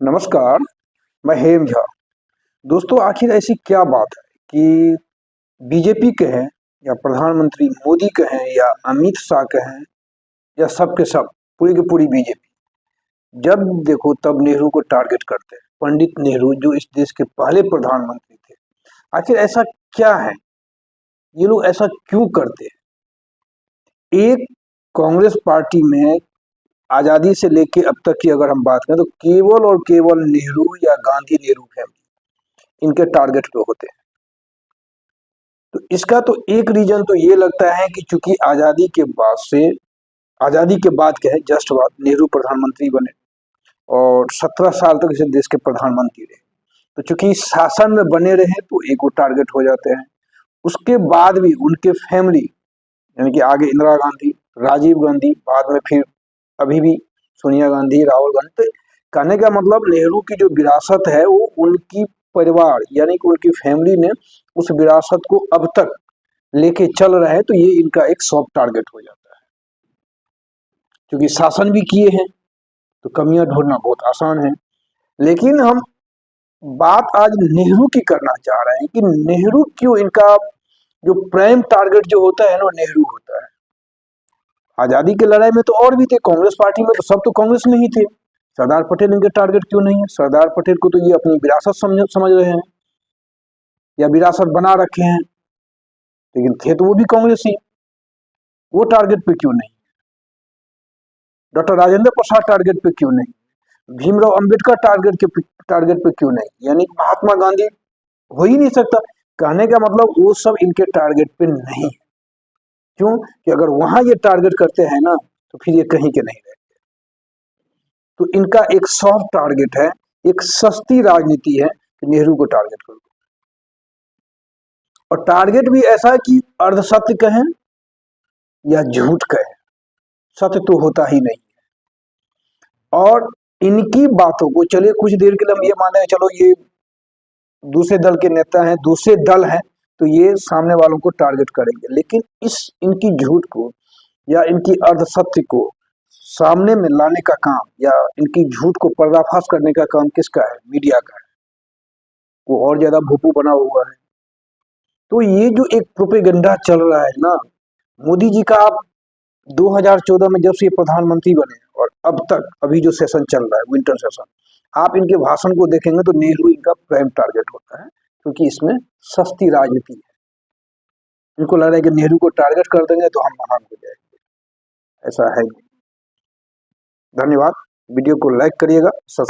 नमस्कार, मैं हेम झा। दोस्तों, आखिर ऐसी क्या बात है कि बीजेपी कहें या प्रधानमंत्री मोदी कहें या अमित शाह कहें या सब के सब पूरी की पूरी बीजेपी जब देखो तब नेहरू को टारगेट करते हैं। पंडित नेहरू जो इस देश के पहले प्रधानमंत्री थे, आखिर ऐसा क्या है? ये लोग ऐसा क्यों करते हैं? एक कांग्रेस पार्टी में आजादी से लेके अब तक की अगर हम बात करें तो केवल और केवल नेहरू या गांधी नेहरू फैमिली इनके टारगेट पे होते हैं। तो इसका तो एक रीजन तो ये लगता है कि चूंकि आजादी के बाद क्या है, जस्ट बाद नेहरू प्रधानमंत्री बने और 17 साल तक इस देश के प्रधानमंत्री रहे। तो चूंकि शासन में बने रहे तो एक वो टारगेट हो जाते हैं। उसके बाद भी उनके फैमिली यानी कि आगे इंदिरा गांधी, राजीव गांधी, बाद में फिर अभी भी सोनिया गांधी, राहुल गांधी। तो कहने का मतलब नेहरू की जो विरासत है वो उनकी परिवार यानी कि उनकी फैमिली ने उस विरासत को अब तक लेके चल रहे हैं। तो ये इनका एक सॉफ्ट टारगेट हो जाता है। क्योंकि शासन भी किए हैं तो कमियां ढूंढना बहुत आसान है। लेकिन हम बात आज नेहरू की करना चाह रहे हैं कि नेहरू क्यों इनका जो प्राइम टारगेट जो होता है ना नेहरू होता है। आजादी की लड़ाई में तो और भी थे, कांग्रेस पार्टी में तो सब तो कांग्रेस में ही थे। सरदार पटेल इनके टारगेट क्यों नहीं है? सरदार पटेल को तो ये अपनी विरासत समझ रहे हैं या विरासत बना रखे हैं, लेकिन थे तो वो भी कांग्रेस ही। वो टारगेट पे क्यों नहीं? डॉक्टर राजेंद्र प्रसाद टारगेट पे क्यों नहीं? भीमराव अंबेडकर टारगेट पे क्यों नहीं? यानी महात्मा गांधी हो ही नहीं सकता। कहने का मतलब वो सब इनके टारगेट पे नहीं है। क्यों कि अगर वहां ये टारगेट करते हैं ना तो फिर ये कहीं के नहीं रहते। तो इनका एक सॉफ्ट टारगेट है, एक सस्ती राजनीति है कि नेहरू को टारगेट करो। और टारगेट भी ऐसा है कि अर्ध सत्य कहें या झूठ कहें, सत्य तो होता ही नहीं है। और इनकी बातों को चलिए कुछ देर के लिए हम ये माने चलो ये दूसरे दल के नेता हैं, दूसरे दल हैं, तो ये सामने वालों को टारगेट करेंगे। लेकिन इस इनकी झूठ को या इनकी अर्ध सत्य को सामने में लाने का काम या इनकी झूठ को पर्दाफाश करने का काम किसका है? मीडिया का है। वो और ज्यादा भोपू बना हुआ है। तो ये जो एक प्रोपेगेंडा चल रहा है ना मोदी जी का, आप 2014 में जब से ये प्रधानमंत्री बने और अब तक अभी जो सेशन चल रहा है विंटर सेशन, आप इनके भाषण को देखेंगे तो नेहरू इनका प्राइम टारगेट होता है। क्योंकि इसमें सस्ती राजनीति है। इनको लग रहा है कि नेहरू को टारगेट कर देंगे तो हम महान हो जाएंगे। ऐसा है नहीं। धन्यवाद। वीडियो को लाइक करिएगा, सब्सक्राइब